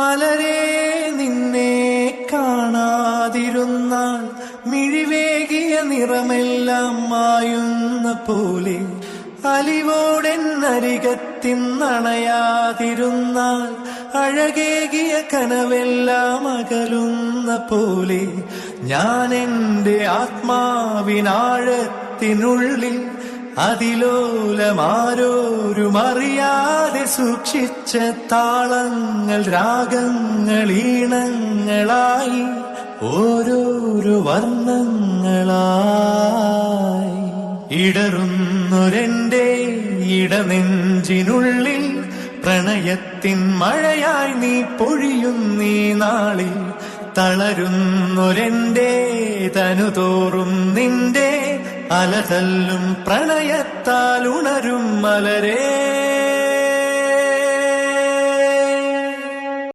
മലരേ നിന്നെ കാണാതിരുന്നാൽ മിഴിവേകിയ നിറമെല്ലാം മായുന്ന പോലെ അലിവോടെന്നരികത്തിന്നണയാതിരുന്നാൽ അഴകേകിയ കനവെല്ലാം അകലുന്ന പോലെ ഞാൻ എൻ്റെ ആത്മാവിനാഴത്തിനുള്ളിൽ അതിലോലമാരോരുമറിയാതെ സൂക്ഷിച്ച താളങ്ങൾ രാഗങ്ങൾ ഈണങ്ങളായി ഓരോരോ വർണ്ണങ്ങളായി ഇടറുന്നൊരെന്റെ ഇടനെഞ്ചിനുള്ളിൽ പ്രണയത്തിൻ മഴയായി നീ പൊഴിയുന്നീ നാളിൽ തളരുന്നൊരെന്റെ തനുതോറും നിന്റെ അലതല്ലും പ്രണയത്താൽ ഉണരും മലരേ.